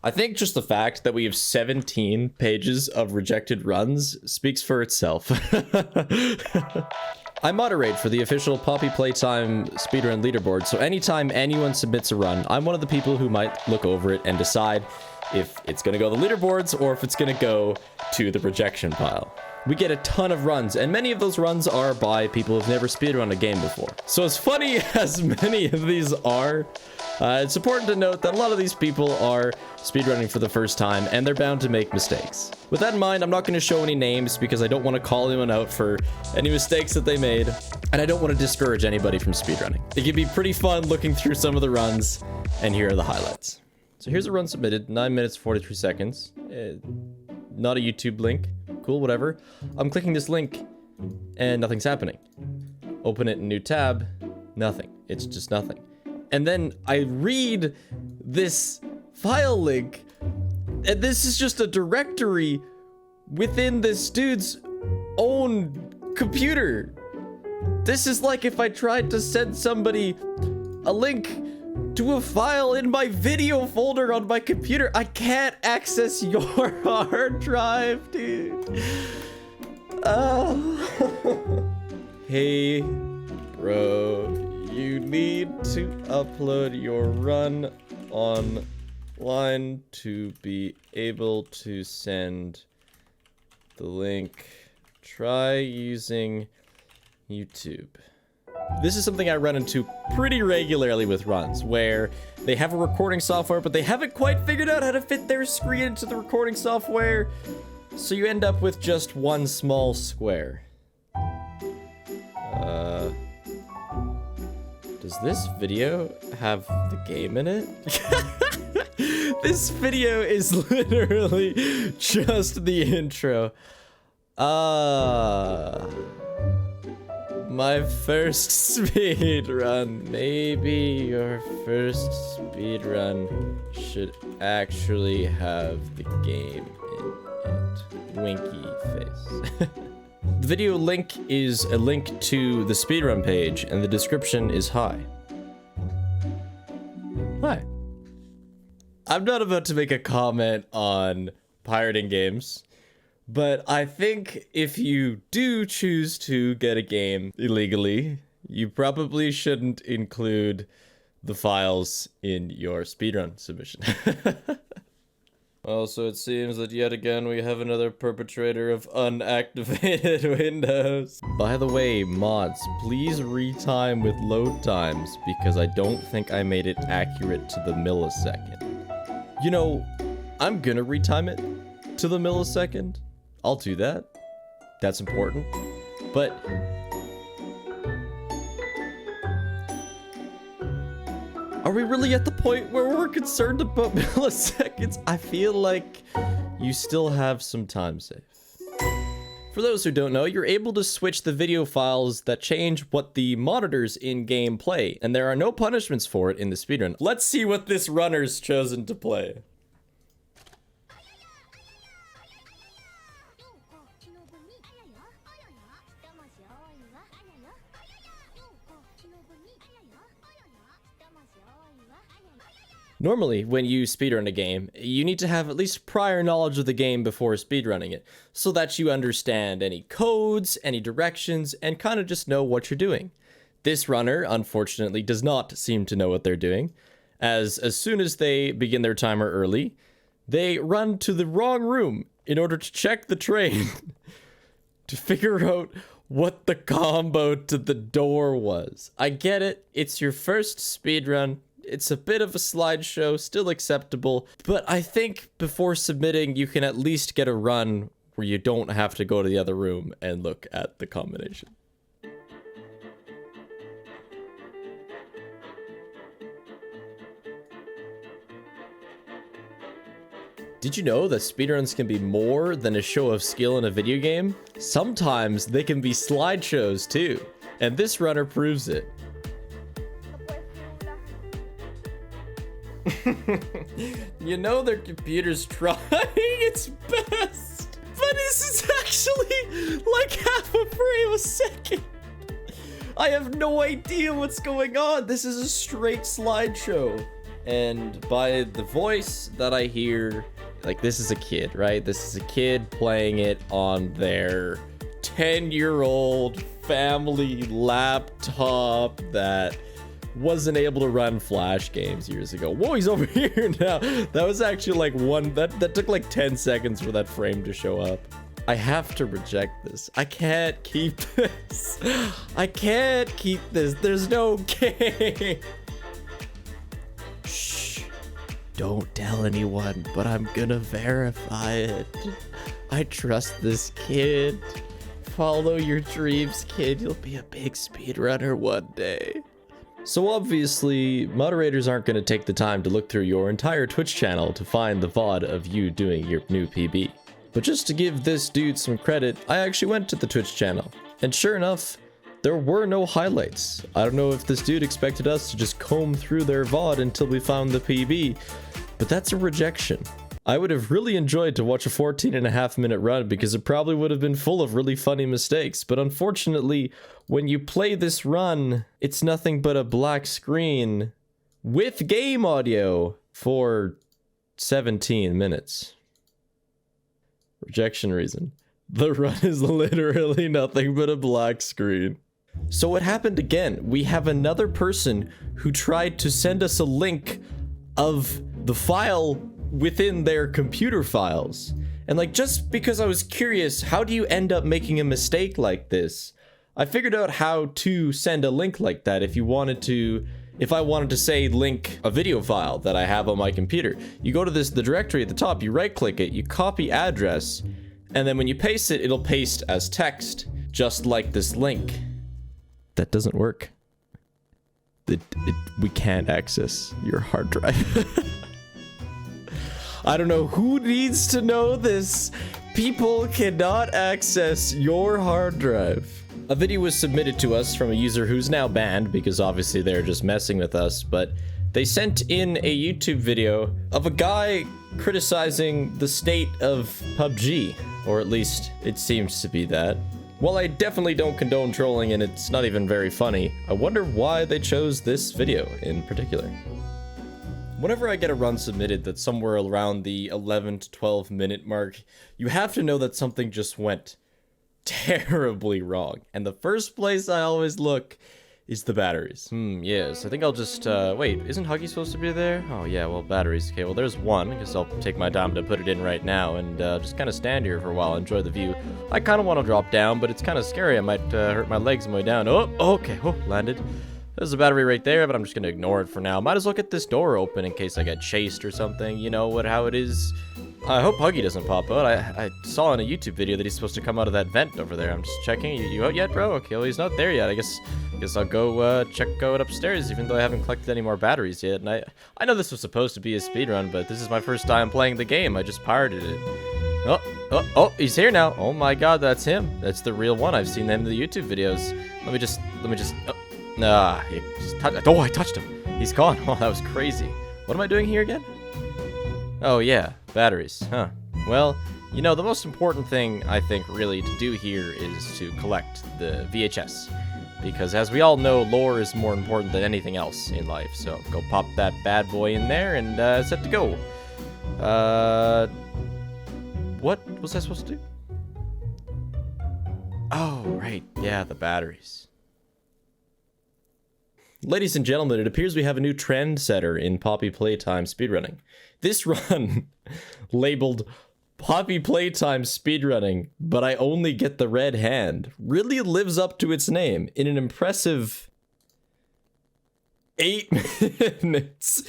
I think just the fact that we have 17 pages of rejected runs speaks for itself. I moderate for the official Poppy Playtime speedrun leaderboard, so anytime anyone submits a run, I'm one of the people who might look over it and decide if it's gonna go to the leaderboards or if it's gonna go to the rejection pile. We get a ton of runs, and many of those runs are by people who've never speedrun a game before. So as funny as many of these are, it's important to note that a lot of these people are speedrunning for the first time, and they're bound to make mistakes. With that in mind, I'm not going to show any names because I don't want to call anyone out for any mistakes that they made, and I don't want to discourage anybody from speedrunning. It can be pretty fun looking through some of the runs, and here are the highlights. So here's a run submitted, 9 minutes, 43 seconds. Not a YouTube link. Cool, whatever. I'm clicking this link, and nothing's happening. Open it in a new tab. Nothing. It's just nothing. And then I read this file link, and this is just a directory within this dude's own computer. This is like if I tried to send somebody a link to a file in my video folder on my computer. I can't access your hard drive, dude. Hey, bro, you need to upload your run online to be able to send the link. Try using YouTube. This is something I run into pretty regularly with runs, where they have a recording software, but they haven't quite figured out how to fit their screen into the recording software, so you end up with just one small square. Does this video have the game in it? This video is literally just the intro. My first speed run. Maybe your first speed run should actually have the game in it. Winky face. The video link is a link to the speedrun page, and the description is hi. Hi. I'm not about to make a comment on pirating games, but I think if you do choose to get a game illegally, you probably shouldn't include the files in your speedrun submission. Well, so it seems that yet again we have another perpetrator of unactivated windows. By the way, mods, please retime with load times because I don't think I made it accurate to the millisecond. You know, I'm gonna retime it to the millisecond. I'll do that. That's important. But are we really at the point where we're concerned about milliseconds? I feel like you still have some time safe. For those who don't know, you're able to switch the video files that change what the monitors in-game play, and there are no punishments for it in the speedrun. Let's see what this runner's chosen to play. Normally, when you speedrun a game, you need to have at least prior knowledge of the game before speedrunning it, so that you understand any codes, any directions, and kind of just know what you're doing. This runner, unfortunately, does not seem to know what they're doing, as soon as they begin their timer early, they run to the wrong room in order to check the train to figure out what the combo to the door was. I get it, it's your first speedrun. It's a bit of a slideshow, still acceptable, but I think before submitting, you can at least get a run where you don't have to go to the other room and look at the combination. Did you know that speedruns can be more than a show of skill in a video game? Sometimes they can be slideshows too, and this runner proves it. You know their computer's trying its best, but this is actually like half a frame a second. I have no idea what's going on. This is a straight slideshow. And by the voice that I hear, like, this is a kid, right? This is a kid playing it on their 10-year-old family laptop that wasn't able to run Flash games years ago. Whoa, he's over here now. That was actually like that took like 10 seconds for that frame to show up. I have to reject this. I can't keep this. I can't keep this. There's no game. Shh. Don't tell anyone, but I'm gonna verify it. I trust this kid. Follow your dreams, kid. You'll be a big speedrunner one day. So obviously, moderators aren't going to take the time to look through your entire Twitch channel to find the VOD of you doing your new PB. But just to give this dude some credit, I actually went to the Twitch channel. And sure enough, there were no highlights. I don't know if this dude expected us to just comb through their VOD until we found the PB, but that's a rejection. I would have really enjoyed to watch a 14.5-minute run because it probably would have been full of really funny mistakes, but unfortunately, when you play this run, it's nothing but a black screen with game audio for 17 minutes. Rejection reason. The run is literally nothing but a black screen. So what happened again? We have another person who tried to send us a link of the file within their computer files. And like, just because I was curious, how do you end up making a mistake like this? I figured out how to send a link like that if I wanted to say link a video file that I have on my computer. You go to the directory at the top, you right click it, you copy address, and then when you paste it, it'll paste as text, just like this link. That doesn't work. We can't access your hard drive. I don't know who needs to know this. People cannot access your hard drive. A video was submitted to us from a user who's now banned because obviously they're just messing with us, but they sent in a YouTube video of a guy criticizing the state of PUBG, or at least it seems to be that. While I definitely don't condone trolling and it's not even very funny, I wonder why they chose this video in particular. Whenever I get a run submitted that's somewhere around the 11 to 12 minute mark, you have to know that something just went terribly wrong. And the first place I always look is the batteries. Yes, I think I'll just, wait, isn't Huggy supposed to be there? Oh yeah, well, batteries. Okay, well, there's one. I guess I'll take my time to put it in right now and just kind of stand here for a while, enjoy the view. I kind of want to drop down, but it's kind of scary. I might hurt my legs on the way down. Oh, okay, oh, landed. There's a battery right there, but I'm just gonna ignore it for now. Might as well get this door open in case I get chased or something. You know how it is. I hope Huggy doesn't pop out. I saw in a YouTube video that he's supposed to come out of that vent over there. I'm just checking. You out yet, bro? Okay, well, he's not there yet. I guess I'll go check out upstairs, even though I haven't collected any more batteries yet. And I know this was supposed to be a speedrun, but this is my first time playing the game. I just pirated it. Oh, he's here now. Oh my god, that's him. That's the real one. I've seen them in the YouTube videos. Let me just, oh, I touched him. He's gone. Oh, that was crazy. What am I doing here again? Oh yeah, batteries, huh. Well, you know, the most important thing I think really to do here is to collect the VHS. Because as we all know, lore is more important than anything else in life. So go pop that bad boy in there and set to go. What was I supposed to do? Oh, right. Yeah, the batteries. Ladies and gentlemen, it appears we have a new trendsetter in Poppy Playtime speedrunning. This run, labeled Poppy Playtime speedrunning, but I only get the red hand, really lives up to its name in an impressive 8 minutes.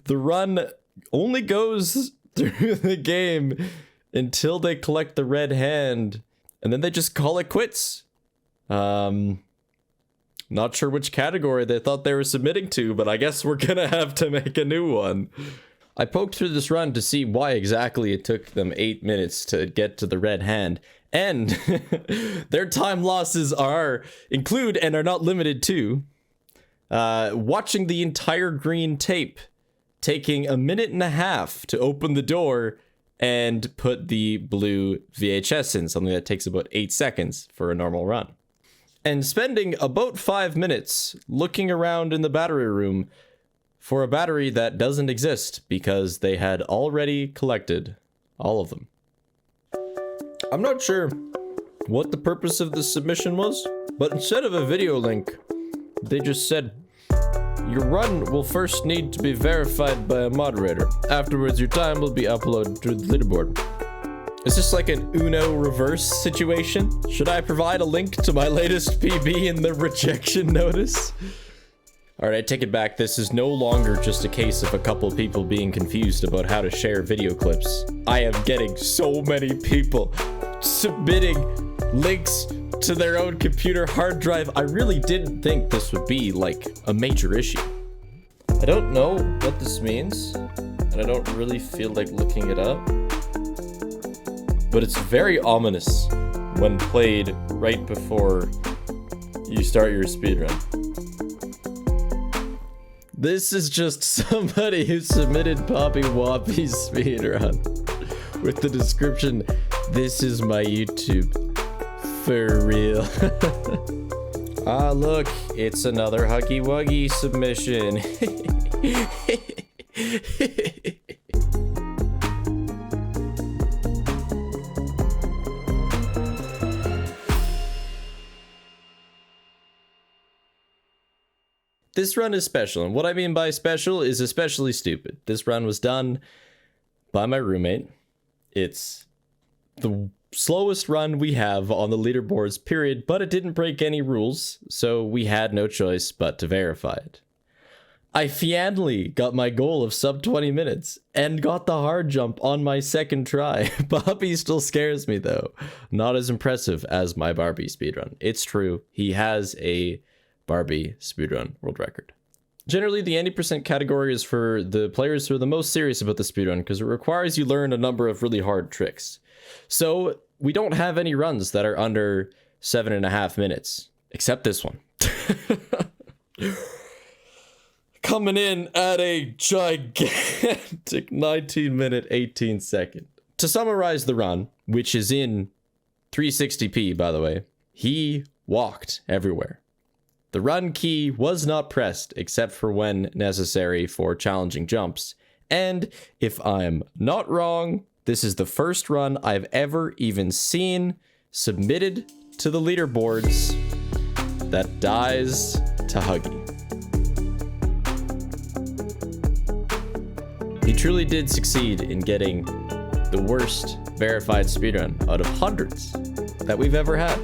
The run only goes through the game until they collect the red hand, and then they just call it quits. Not sure which category they thought they were submitting to, but I guess we're gonna have to make a new one. I poked through this run to see why exactly it took them 8 minutes to get to the red hand, and their time losses include and are not limited to watching the entire green tape, taking 1.5 minutes to open the door and put the blue VHS in, something that takes about 8 seconds for a normal run. And spending about 5 minutes looking around in the battery room for a battery that doesn't exist because they had already collected all of them. I'm not sure what the purpose of this submission was, but instead of a video link, they just said, your run will first need to be verified by a moderator. Afterwards, your time will be uploaded to the leaderboard. Is this like an Uno reverse situation? Should I provide a link to my latest PB in the rejection notice? Alright, I take it back. This is no longer just a case of a couple people being confused about how to share video clips. I am getting so many people submitting links to their own computer hard drive. I really didn't think this would be like a major issue. I don't know what this means, and I don't really feel like looking it up, but it's very ominous when played right before you start your speedrun. This is just somebody who submitted Poppy Woppy's speedrun with the description, "This is my YouTube." For real. Ah, look, it's another Huggy Wuggy submission. This run is special, and what I mean by special is especially stupid. This run was done by my roommate. It's the slowest run we have on the leaderboards, period, but it didn't break any rules, so we had no choice but to verify it. I finally got my goal of sub 20 minutes and got the hard jump on my second try. Bobby still scares me though. Not as impressive as my Barbie speedrun. It's true, he has a Barbie speedrun world record. Generally, the 80% category is for the players who are the most serious about the speedrun because it requires you learn a number of really hard tricks. So we don't have any runs that are under 7.5 minutes, except this one. Coming in at a gigantic 19 minute, 18 second. To summarize the run, which is in 360p, by the way, he walked everywhere. The run key was not pressed except for when necessary for challenging jumps. And if I'm not wrong, this is the first run I've ever even seen submitted to the leaderboards that dies to Huggy. He truly did succeed in getting the worst verified speedrun out of hundreds that we've ever had.